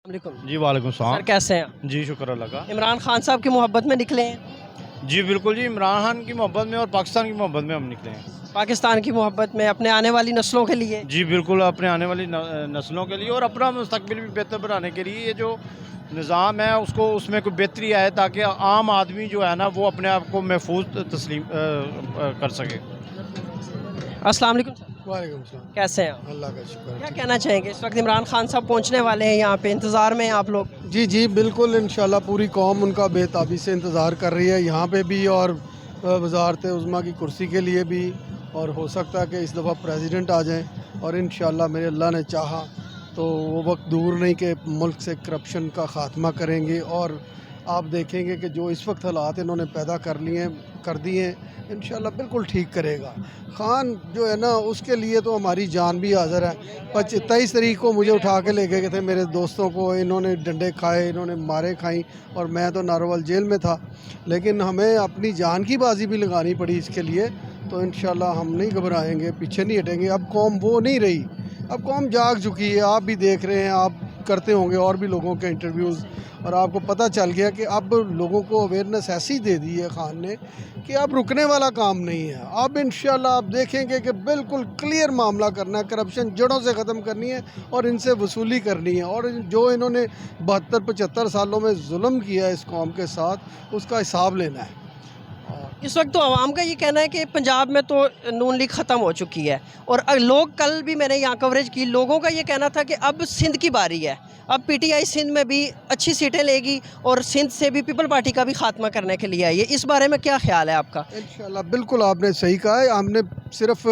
वालेकुम। जी वालेकुम सर सलाम। कैसे हैं? जी शुक्र अल्लाह का। इमरान खान साहब की मोहब्बत में निकले हैं, जी बिल्कुल जी, इमरान खान की मोहब्बत में और पाकिस्तान की मोहब्बत में हम निकले हैं। पाकिस्तान की मोहब्बत में, अपने आने वाली नस्लों के लिए। जी बिल्कुल, अपने आने वाली नस्लों के लिए और अपना मुस्तकबिल भी बेहतर बनाने के लिए ये जो निज़ाम है उसको उसमें कोई बेहतरी आए ताकि आम आदमी जो है ना वो अपने आप को महफूज तस्लीम कर सके। अस्सलाम वालेकुम सर, वालेकुम सलाम। कैसे हैं आप? अल्लाह का शुक्र क्या है। कहना चाहेंगे, इस वक्त इमरान खान साहब पहुंचने वाले हैं यहाँ पे, इंतज़ार में हैं आप लोग? जी जी बिल्कुल, इंशाल्लाह पूरी कौम उनका बेताबी से इंतज़ार कर रही है, यहाँ पे भी और वज़ारत उज़्मा की कुर्सी के लिए भी। और हो सकता है कि इस दफ़ा प्रेसिडेंट आ जाएं और इंशाल्लाह मेरे अल्लाह ने चाहा तो वो वक्त दूर नहीं कि मुल्क से करप्शन का ख़ात्मा करेंगे। और आप देखेंगे कि जो इस वक्त हालात इन्होंने पैदा कर दिए हैं, इंशाल्लाह बिल्कुल ठीक करेगा। खान जो है ना उसके लिए तो हमारी जान भी हाज़िर है। 23 तारीख को मुझे उठा के ले गए थे मेरे दोस्तों को, इन्होंने डंडे खाए, इन्होंने मारे खाई और मैं तो नारोवाल जेल में था। लेकिन हमें अपनी जान की बाजी भी लगानी पड़ी इसके लिए। तो इंशाल्लाह हम नहीं घबराएंगे, पीछे नहीं हटेंगे। अब कौम वो नहीं रही, अब कौम जाग चुकी है। आप भी देख रहे हैं, आप करते होंगे और भी लोगों के इंटरव्यूज़, और आपको पता चल गया कि अब लोगों को अवेयरनेस ऐसी दे दी है खान ने कि अब रुकने वाला काम नहीं है। अब इंशाल्लाह आप देखेंगे कि बिल्कुल क्लियर मामला करना है, करप्शन जड़ों से ख़त्म करनी है और इनसे वसूली करनी है। और जो इन्होंने 72-75 सालों में जुल्म किया है इस कौम के साथ, उसका हिसाब लेना है। इस वक्त तो आवाम का ये कहना है कि पंजाब में तो नून लीग ख़त्म हो चुकी है, और लोग, कल भी मैंने यहाँ कवरेज की, लोगों का ये कहना था कि अब सिंध की बारी है, अब पीटीआई सिंध में भी अच्छी सीटें लेगी और सिंध से भी पीपल पार्टी का भी खात्मा करने के लिए आई है। इस बारे में क्या ख्याल है आपका? इंशाल्लाह बिल्कुल आपने सही कहा है। हमने सिर्फ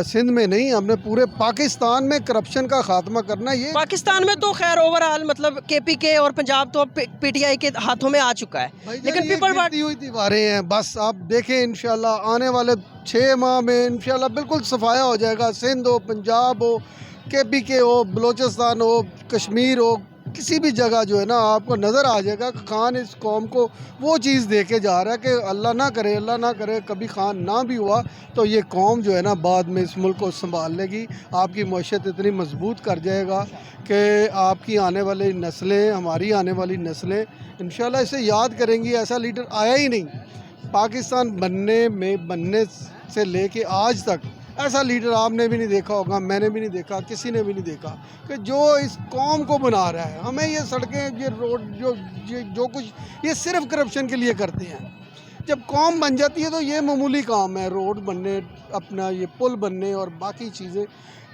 सिंध में नहीं, हमने पूरे पाकिस्तान में करप्शन का खात्मा करना है। ये पाकिस्तान में तो खैर ओवरऑल मतलब केपीके और पंजाब तो अब पीटीआई के हाथों में आ चुका है, लेकिन पीपल पार्टी हुई दीवारें हैं। बस आप देखें, इंशाल्लाह आने वाले 6 माह में इंशाल्लाह बिल्कुल सफाया हो जाएगा। सिंध हो, पंजाब हो, केपीके हो, बलोचिस्तान हो, कश्मीर हो, किसी भी जगह जो है ना आपको नज़र आ जाएगा कि खान इस कौम को वो चीज़ दे के जा रहा है कि अल्लाह ना करे कभी खान ना भी हुआ तो ये कौम जो है ना बाद में इस मुल्क को संभाल लेगी। आपकी मईशत इतनी मजबूत कर जाएगा कि आपकी आने वाली नस्लें, हमारी आने वाली नस्लें इंशाल्लाह इसे याद करेंगी। ऐसा लीडर आया ही नहीं पाकिस्तान बनने से लेके आज तक। ऐसा लीडर आपने भी नहीं देखा होगा, मैंने भी नहीं देखा, किसी ने भी नहीं देखा कि जो इस कौम को बना रहा है। हमें ये सड़कें, ये रोड, जो कुछ ये सिर्फ करप्शन के लिए करते हैं। जब कौम बन जाती है तो ये मामूली काम है, रोड बनने, अपना ये पुल बनने और बाकी चीज़ें।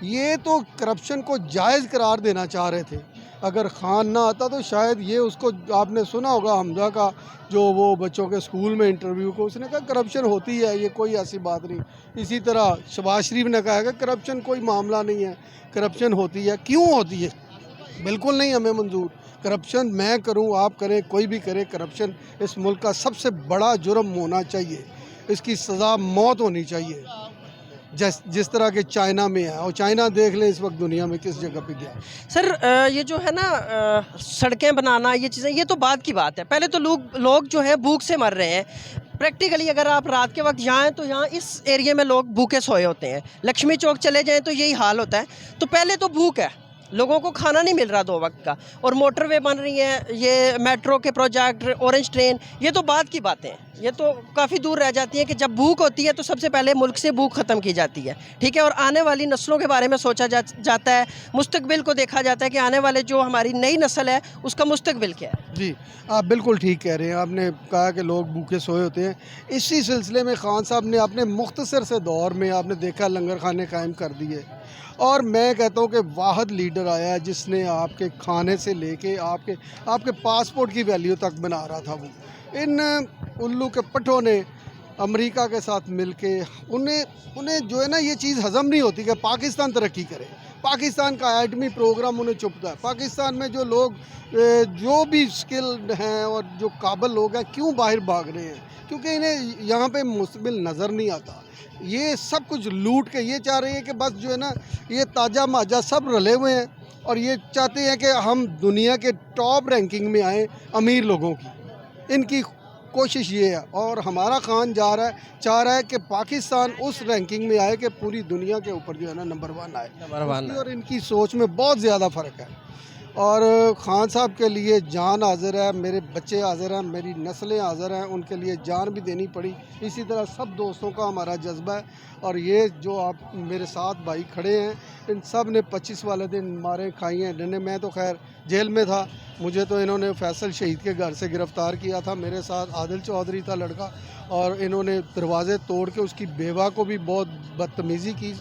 ये तो करप्शन को जायज़ करार देना चाह रहे थे। अगर खान ना आता तो शायद ये उसको, आपने सुना होगा हमजा का जो वो बच्चों के स्कूल में इंटरव्यू को, उसने कहा करप्शन होती है, ये कोई ऐसी बात नहीं। इसी तरह शहबाज शरीफ ने कहा कि करप्शन कोई मामला नहीं है, करप्शन होती है। क्यों होती है? बिल्कुल नहीं हमें मंजूर करप्शन। मैं करूं, आप करें, कोई भी करे, करप्शन इस मुल्क का सबसे बड़ा जुर्म होना चाहिए। इसकी सज़ा मौत होनी चाहिए, जिस तरह के चाइना में है। और चाइना देख लें इस वक्त दुनिया में किस जगह पे गया। सर ये जो है ना सड़कें बनाना, ये चीज़ें, ये तो बाद की बात है। पहले तो लोग जो है भूख से मर रहे हैं। प्रैक्टिकली अगर आप रात के वक्त जाएँ तो यहाँ इस एरिया में लोग भूखे सोए होते हैं। लक्ष्मी चौक चले जाएँ तो यही हाल होता है। तो पहले तो भूख है, लोगों को खाना नहीं मिल रहा 2 वक्त का, और मोटरवे बन रही है, ये मेट्रो के प्रोजेक्ट, ऑरेंज ट्रेन, ये तो बाद की बातें हैं। ये तो काफ़ी दूर रह जाती है कि जब भूख होती है तो सबसे पहले मुल्क से भूख ख़त्म की जाती है, ठीक है। और आने वाली नस्लों के बारे में सोचा जाता है, मुस्तकबिल को देखा जाता है कि आने वाले जो हमारी नई नस्ल है उसका मुस्तकबिल क्या है। जी, आप बिल्कुल ठीक कह रहे हैं। आपने कहा कि लोग भूखे सोए होते हैं। इसी सिलसिले में खान साहब ने अपने मुख्तसर से दौर में आपने देखा लंगर खाने कायम कर दिए। और मैं कहता हूँ कि वाहिद लीडर आया जिसने आपके खाने से लेके आपके पासपोर्ट की वैल्यू तक बना रहा था। वो इन उल्लू के पट्टों ने अमेरिका के साथ मिलके उन्हें जो है ना ये चीज़ हज़म नहीं होती कि पाकिस्तान तरक्की करे। पाकिस्तान का एटमी प्रोग्राम उन्हें चुभता है। पाकिस्तान में जो लोग जो भी स्किल्ड हैं और जो काबिल लोग हैं, क्यों बाहर भाग रहे हैं? क्योंकि इन्हें यहाँ पे मुस्तकबिल नज़र नहीं आता। ये सब कुछ लूट के ये चाह रहे हैं कि बस जो है ना ये ताजा माजा सब रले हुए हैं और ये चाहते हैं कि हम दुनिया के टॉप रैंकिंग में आएँ अमीर लोगों की। इनकी कोशिश ये है और हमारा खान चाह रहा है कि पाकिस्तान उस रैंकिंग में आए कि पूरी दुनिया के ऊपर जो है ना नंबर 1 आए। नंबर 1 और इनकी सोच में बहुत ज़्यादा फ़र्क है। और खान साहब के लिए जान हाज़िर है, मेरे बच्चे हाज़िर हैं, मेरी नस्लें हाज़िर हैं, उनके लिए जान भी देनी पड़ी। इसी तरह सब दोस्तों का हमारा जज्बा है। और ये जो आप मेरे साथ भाई खड़े हैं, इन सब ने 25 वाले दिन मारे खाई हैं डंडे। मैं तो खैर जेल में था, मुझे तो इन्होंने फैसल शहीद के घर से गिरफ़्तार किया था। मेरे साथ आदिल चौधरी था लड़का, और इन्होंने दरवाज़े तोड़ के उसकी बेवा को भी बहुत बदतमीज़ी की।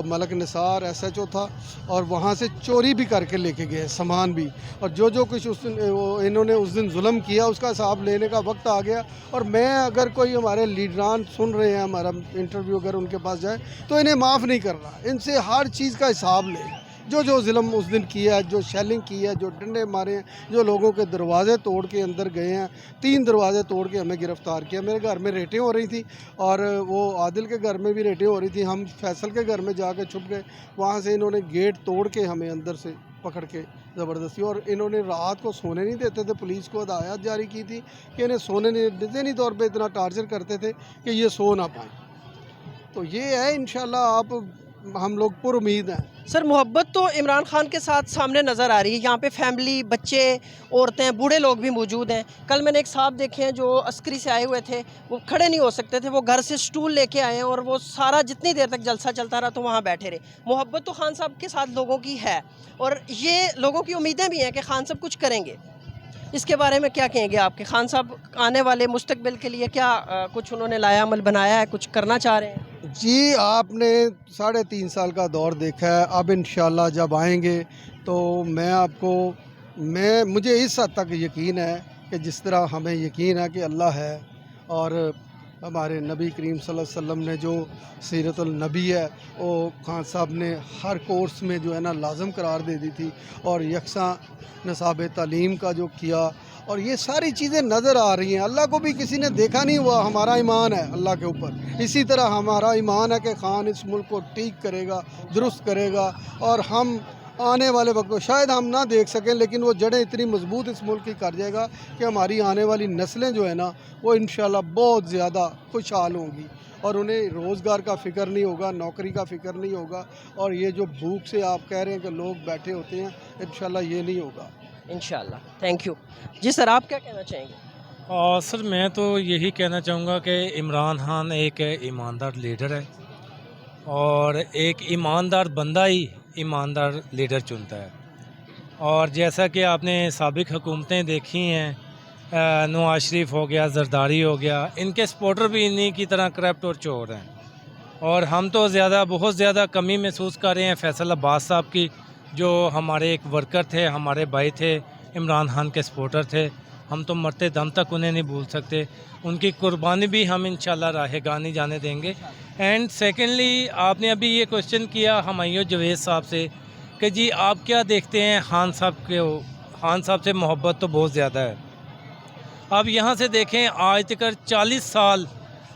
मलक निसार SHO था, और वहाँ से चोरी भी करके लेके गए सामान भी। और जो कुछ उस दिन इन्होंने उस दिन जुल्म किया, उसका हिसाब लेने का वक्त आ गया। और मैं, अगर कोई हमारे लीडरान सुन रहे हैं हमारा इंटरव्यू, अगर उनके पास जाए तो इन्हें माफ़ नहीं करना। इनसे हर चीज़ का हिसाब ले, जो जुल्म उस दिन किया है, जो शेलिंग की है, जो डंडे मारे हैं, जो लोगों के दरवाज़े तोड़ के अंदर गए हैं। 3 दरवाज़े तोड़ के हमें गिरफ़्तार किया। मेरे घर में रेटें हो रही थी, और वो आदिल के घर में भी रेटें हो रही थी। हम फैसल के घर में जाके छुप गए। वहाँ से इन्होंने गेट तोड़ के हमें अंदर से पकड़ के ज़बरदस्ती, और इन्होंने रात को सोने नहीं देते थे। पुलिस को हदायत जारी की थी कि इन्हें सोने नहीं, निज़ामी तौर पर इतना टार्चर करते थे कि ये सो ना पाएँ। तो ये है, इंशाल्लाह आप हम लोग पुरुमीद हैं। सर, मोहब्बत तो इमरान खान के साथ सामने नज़र आ रही है। यहाँ पे फैमिली, बच्चे, औरतें, बूढ़े लोग भी मौजूद हैं। कल मैंने एक साहब देखे हैं जो अस्करी से आए हुए थे, वो खड़े नहीं हो सकते थे, वो घर से स्टूल लेके आए हैं, और वो सारा जितनी देर तक जलसा चलता रहा तो वहाँ बैठे रहे। मोहब्बत तो खान साहब के साथ लोगों की है, और ये लोगों की उम्मीदें भी हैं कि खान साहब कुछ करेंगे। इसके बारे में क्या कहेंगे आपके? खान साहब आने वाले मुस्तकबिल के लिए क्या कुछ उन्होंने लाया अमल बनाया है, कुछ करना चाह रहे हैं? जी, आपने 3.5 साल का दौर देखा है। अब इंशाल्लाह जब आएंगे तो मुझे इस हद तक यकीन है कि जिस तरह हमें यकीन है कि अल्लाह है, और हमारे नबी करीम सल्लल्लाहु अलैहि वसल्लम ने जो सीरतुल नबी है, वो खान साहब ने हर कोर्स में जो है ना लाजम करार दे दी थी, और यकसा नसाब तालीम का जो किया, और ये सारी चीज़ें नज़र आ रही हैं। अल्लाह को भी किसी ने देखा नहीं हुआ, हमारा ईमान है अल्लाह के ऊपर। इसी तरह हमारा ईमान है कि खान इस मुल्क को ठीक करेगा, दुरुस्त करेगा, और हम आने वाले वक्त में शायद हम ना देख सकें, लेकिन वो जड़ें इतनी मजबूत इस मुल्क की कर जाएगा कि हमारी आने वाली नस्लें जो है ना, वो इंशाल्लाह बहुत ज़्यादा खुशहाल होंगी, और उन्हें रोज़गार का फ़िक्र नहीं होगा, नौकरी का फ़िक्र नहीं होगा। और ये जो भूख से आप कह रहे हैं कि लोग बैठे होते हैं, इंशाल्लाह ये नहीं होगा। इंशाल्लाह। Thank you. जी सर, आप क्या कहना चाहेंगे? सर, मैं तो यही कहना चाहूँगा कि इमरान खान एक ईमानदार लीडर है, और एक ईमानदार बंदा ही ईमानदार लीडर चुनता है। और जैसा कि आपने साबिक हुकूमतें देखी हैं, नवाज शरीफ हो गया, जरदारी हो गया, इनके सपोर्टर भी इन्हीं की तरह करप्ट और चोर हैं। और हम तो बहुत ज़्यादा कमी महसूस कर रहे हैं फैसल अब्बास साहब की, जो हमारे एक वर्कर थे, हमारे भाई थे, इमरान खान के सपोर्टर थे। हम तो मरते दम तक उन्हें नहीं भूल सकते। उनकी कुर्बानी भी हम इंशाल्लाह राहेगा नहीं जाने देंगे। एंड सेकेंडली, आपने अभी ये क्वेश्चन किया हमायूं जवेद साहब से कि जी आप क्या देखते हैं खान साहब के? खान साहब से मोहब्बत तो बहुत ज़्यादा है। अब यहाँ से देखें, आज तक 40 साल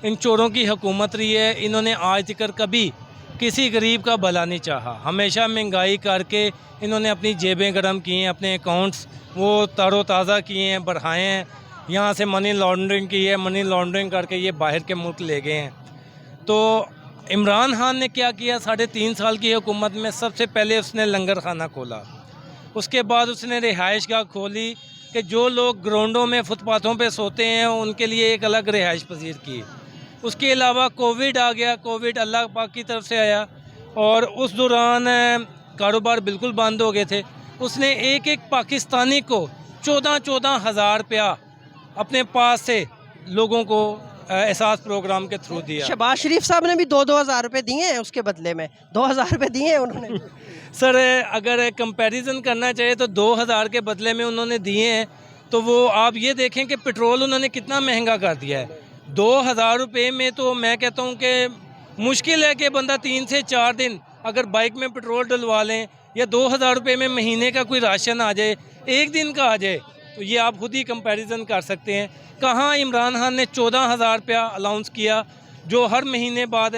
इन चोरों की हुकूमत रही है। इन्होंने आज तक कभी किसी गरीब का भला नहीं चाहा। हमेशा महंगाई करके इन्होंने अपनी जेबें गर्म की हैं, अपने अकाउंट्स वो तरोताज़ा किए हैं, बढ़ाए हैं। यहाँ से मनी लॉन्ड्रिंग की है, मनी लॉन्ड्रिंग करके ये बाहर के मुल्क ले गए हैं। तो इमरान खान ने क्या किया? 3.5 साल की हुकूमत में सबसे पहले उसने लंगर खाना खोला। उसके बाद उसने रिहाइश गाह खोली कि जो लोग ग्राउंडों में, फुटपाथों पे सोते हैं, उनके लिए एक अलग रिहाइश पजीर की। उसके अलावा कोविड आ गया। कोविड अल्लाह पाक की तरफ से आया, और उस दौरान कारोबार बिल्कुल बंद हो गए थे। उसने एक पाकिस्तानी को 14,000 रुपया अपने पास से लोगों को एहसास प्रोग्राम के थ्रू दिया। शहबाज शरीफ साहब ने भी 2-2 हज़ार रुपये दिए हैं, उसके बदले में 2,000 रुपये दिए हैं उन्होंने। सर, अगर कंपैरिजन करना चाहे तो 2,000 के बदले में उन्होंने दिए हैं, तो वो आप ये देखें कि पेट्रोल उन्होंने कितना महंगा कर दिया है। 2,000 रुपये में तो मैं कहता हूँ कि मुश्किल है कि बंदा 3 से 4 दिन अगर बाइक में पेट्रोल डलवा लें, या 2,000 रुपये में महीने का कोई राशन आ जाए, एक दिन का आ जाए, तो ये आप खुद ही कंपैरिजन कर सकते हैं। कहाँ इमरान खान ने 14,000 रुपया अलाउंस किया जो हर महीने बाद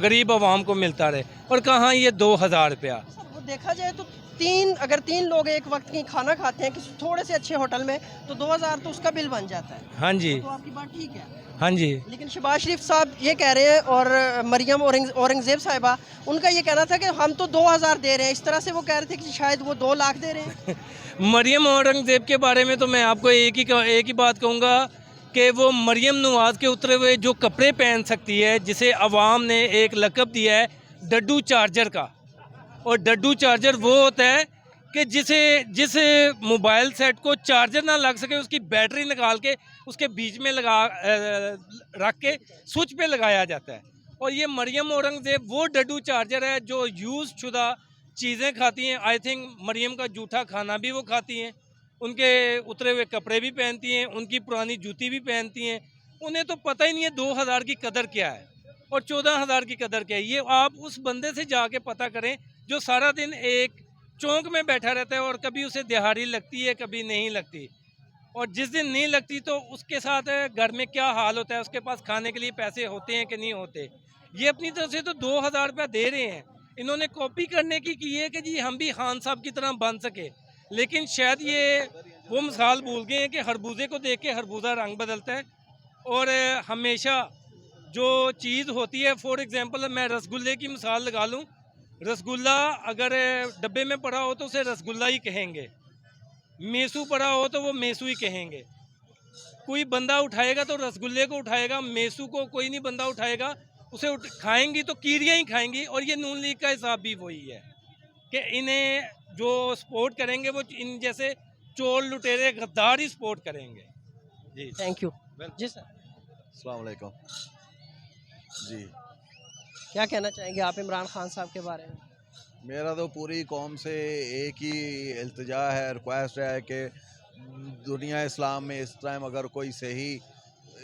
गरीब आवाम को मिलता रहे, और कहाँ ये 2,000 रुपया। वो देखा जाए तो अगर तीन लोग एक वक्त की खाना खाते हैं किसी थोड़े से अच्छे होटल में तो 2000 तो उसका बिल बन जाता है। हाँ जी, तो आपकी बात ठीक है। हाँ जी। लेकिन शहबाज शरीफ साहब ये कह रहे हैं और मरियम औरंगजेब साहिबा उनका ये कहना था कि हम तो 2000 दे रहे हैं। इस तरह से वो कह रहे थे कि शायद वो 2 लाख दे रहे हैं। मरियम औरंगज़ेब के बारे में तो मैं आपको एक ही बात कहूँगा कि वो मरियम नवाज़ के उतरे हुए जो कपड़े पहन सकती है, जिसे अवाम ने एक लक़ब दिया है डड्डू चार्जर का। और डड्डू चार्जर वो होता है कि जिस मोबाइल सेट को चार्जर ना लग सके उसकी बैटरी निकाल के उसके बीच में रख के स्विच पे लगाया जाता है। और ये मरियम औरंगज़ेब वो डड्डू चार्जर है जो यूज़ शुदा चीज़ें खाती हैं। आई थिंक मरियम का जूठा खाना भी वो खाती हैं, उनके उतरे हुए कपड़े भी पहनती हैं, उनकी पुरानी जूती भी पहनती हैं। उन्हें तो पता ही नहीं है 2000 की कदर क्या है और 14,000 की कदर क्या है। ये आप उस बंदे से जाके पता करें जो सारा दिन एक चौक में बैठा रहता है और कभी उसे दिहाड़ी लगती है कभी नहीं लगती। और जिस दिन नहीं लगती तो उसके साथ घर में क्या हाल होता है, उसके पास खाने के लिए पैसे होते हैं कि नहीं होते। ये अपनी तरफ से तो 2000 रुपया दे रहे हैं। इन्होंने कॉपी करने की है कि जी हम भी खान साहब की तरह बन सके। लेकिन शायद ये वो मिसाल भूल गए हैं कि खरबूजे को देख के खरबूजा रंग बदलता है। और हमेशा जो चीज़ होती है, फॉर एग्जांपल मैं रसगुल्ले की मिसाल लगा लूँ। रसगुल्ला अगर डब्बे में पड़ा हो तो उसे रसगुल्ला ही कहेंगे, मेसू पड़ा हो तो वो मेसू ही कहेंगे। कोई बंदा उठाएगा तो रसगुल्ले को उठाएगा, मेसू को कोई नहीं बंदा उठाएगा। उसे खाएंगी तो कीड़ियाँ ही खाएंगी। और ये नून लीग का हिसाब भी वही है कि इन्हें जो सपोर्ट करेंगे वो इन जैसे चोर लुटेरे गद्दार ही सपोर्ट करेंगे। जी, थैंक यू। जी सर, अस्सलाम वालेकुम। जी, क्या कहना चाहेंगे आप इमरान खान साहब के बारे में? मेरा तो पूरी कौम से एक ही इल्तिजा है, रिक्वेस्ट है कि दुनिया इस्लाम में इस टाइम अगर कोई सही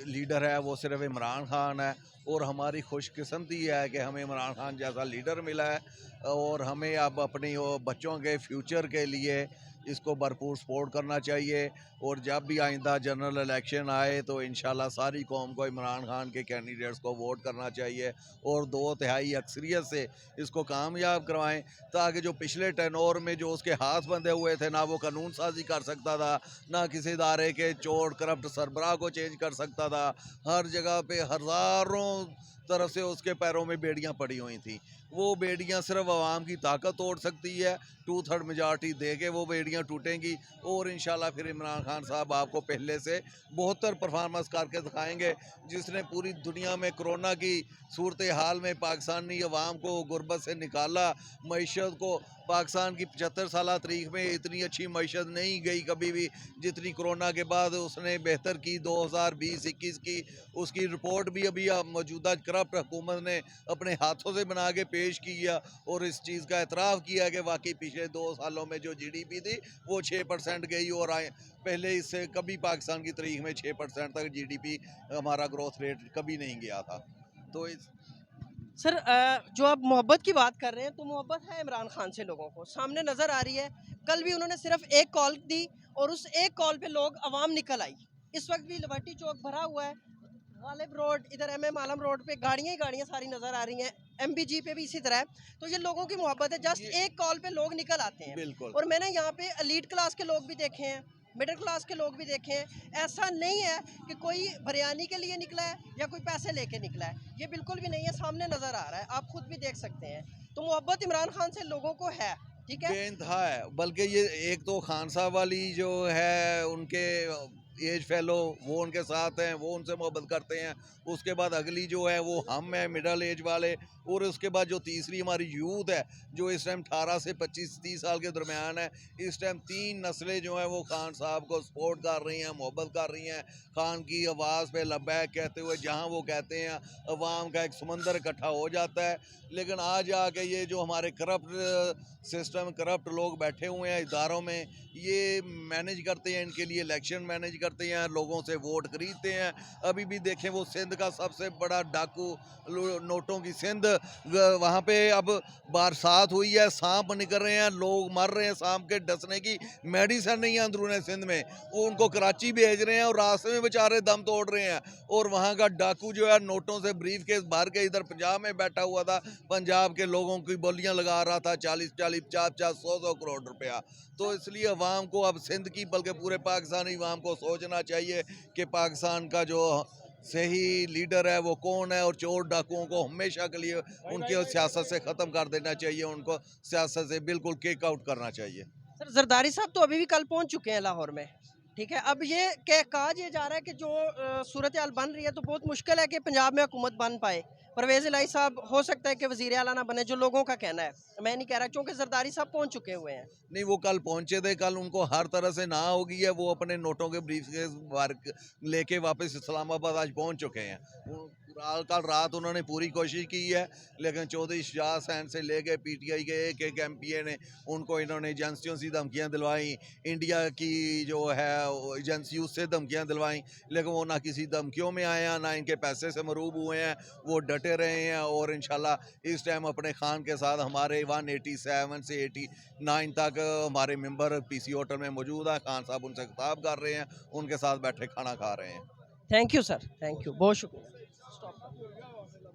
लीडर है वो सिर्फ इमरान खान है। और हमारी खुशकिस्मती है कि हमें इमरान खान जैसा लीडर मिला है। और हमें अब अपनी वो बच्चों के फ्यूचर के लिए इसको भरपूर सपोर्ट करना चाहिए। और जब भी आइंदा जनरल इलेक्शन आए तो इंशाल्लाह सारी कौम को इमरान खान के कैंडिडेट्स को वोट करना चाहिए और 2/3 अक्सरियत से इसको कामयाब करवाएं, ताकि जो पिछले टेनोर में जो उसके हाथ बंधे हुए थे, ना वो कानून साजी कर सकता था, ना किसी इदारे के चोर करप्ट सरबराह को चेंज कर सकता था। हर जगह पे हज़ारों तरफ से उसके पैरों में बेड़ियां पड़ी हुई थी। वो बेड़ियां सिर्फ आवाम की ताकत तोड़ सकती है। 2/3 मेजॉरिटी दे के वो बेड़ियां टूटेंगी और इंशाल्लाह फिर इमरान खान साहब आपको पहले से बेहतर परफॉर्मेंस करके दिखाएंगे। जिसने पूरी दुनिया में कोरोना की सूरत हाल में पाकिस्तानी अवाम को गुर्बत से निकाला, मईशत को पाकिस्तान की 75 साल तारीख में इतनी अच्छी मईशत नहीं गई कभी भी जितनी कोरोना के बाद उसने बेहतर की 2020-21 की। उसकी रिपोर्ट भी अभी मौजूदा करप्ट हुकूमत ने अपने हाथों से बना के पेश किया और इस चीज़ का एतराफ़ किया कि वाकई पिछले 2 सालों में जो GDP थी वो 6% गई और पहले इससे कभी पाकिस्तान की तारीख में 6% तक GDP हमारा ग्रोथ रेट कभी नहीं गया था। तो इस सर जो आप मोहब्बत की बात कर रहे हैं तो मोहब्बत है इमरान खान से लोगों को, सामने नज़र आ रही है। कल भी उन्होंने सिर्फ एक कॉल दी और उस एक कॉल पे लोग आवाम निकल आई। इस वक्त भी लिबर्टी चौक भरा हुआ है, गालिब रोड, इधर MM आलम रोड पे गाड़ियाँ ही गाड़ियाँ सारी नज़र आ रही हैं। MBG पे भी इसी तरह है। तो ये लोगों की मोहब्बत है, जस्ट एक कॉल पे लोग निकल आते हैं। बिल्कुल। और मैंने यहाँ पे एलीट क्लास के लोग भी देखे हैं, मिडिल क्लास के लोग भी देखे हैं। ऐसा नहीं है कि कोई बिरयानी के लिए निकला है या कोई पैसे लेके निकला है, ये बिल्कुल भी नहीं है, सामने नज़र आ रहा है, आप खुद भी देख सकते हैं। तो मोहब्बत इमरान खान से लोगों को है, ठीक है, बेइंतहा है। बल्कि ये एक तो खान साहब वाली जो है उनके एज फेलो वो उनके साथ हैं, वो उनसे मोहब्बत करते हैं। उसके बाद अगली जो है वो हम हैं मिडल एज वाले। और उसके बाद जो तीसरी हमारी यूथ है जो इस टाइम 18 से 25-30 साल के दरमियान है। इस टाइम 3 नस्लें जो हैं वो खान साहब को सपोर्ट कर रही हैं, मोहब्बत कर रही हैं। खान की आवाज़ पे लब्बैक कहते हुए जहाँ वो कहते हैं अवाम का एक समंदर इकट्ठा हो जाता है। लेकिन आज आके ये जो हमारे करप्ट सिस्टम, करप्ट लोग बैठे हुए हैं इदारों में, ये मैनेज करते हैं, इनके लिए इलेक्शन मैनेज करते हैं, लोगों से वोट खरीदते हैं। अभी भी देखें वो सिंध का सबसे बड़ा डाकू, नोटों की सिंध, वहाँ पे अब बरसात हुई है, सांप निकल रहे हैं, लोग मर रहे हैं, सांप के डसने की मेडिसिन नहीं है अंदरूनी सिंध में, वो उनको कराची भेज रहे हैं और रास्ते में बेचारे दम तोड़ रहे हैं। और वहाँ का डाकू जो है नोटों से ब्रीफ केस भर के इधर पंजाब में बैठा हुआ था, पंजाब के लोगों की बोलियां लगा रहा था 40-40, 50-50, 100-100 करोड़ रुपया। तो इसलिए अवाम को अब सिंध की बल्कि पूरे पाकिस्तानी अवाम को सोचना चाहिए कि पाकिस्तान का जो सही लीडर है वो कौन है, और चोर डाकुओं को हमेशा के लिए उनकी सियासत से ख़त्म कर देना चाहिए, उनको सियासत से बिल्कुल किक आउट करना चाहिए। सर जरदारी साहब तो अभी भी कल पहुंच चुके हैं लाहौर में, ठीक है। अब ये कहा ये जा रहा है कि जो सूरत हाल बन रही है तो बहुत मुश्किल है कि पंजाब में हुकूमत बन पाए। परवेज़ इलाही साहब हो सकता है कि वज़ीर आला ना बने, जो लोगों का कहना है, मैं नहीं कह रहा, क्योंकि जरदारी साहब पहुंच चुके हुए हैं। नहीं, वो कल पहुंचे थे, कल उनको हर तरह से ना हो गई है, वो अपने नोटों के ब्रीफ के वर्क लेके वापस इस्लामाबाद आज पहुंच चुके हैं। कल रात उन्होंने पूरी कोशिश की है, लेकिन चौधरी शाह हुसैन से लेके पीटीआई के एक एमपीए ने उनको इन्होंने एजेंसियों से धमकियां दिलवाई, इंडिया की जो है एजेंसी उससे धमकियां दिलवाई, लेकिन वो ना किसी धमकियों में आए हैं, ना इनके पैसे से मरूब हुए हैं, वो डटे रहे हैं। और इंशाल्लाह इस टाइम अपने खान के साथ हमारे 187 से 89 तक हमारे मेंबर पीसी होटल में मौजूद है। खान साहब उनसे खिताब कर रहे हैं, उनके साथ बैठे खाना खा रहे हैं। Thank you sir, thank you, बहुत शुक्रिया।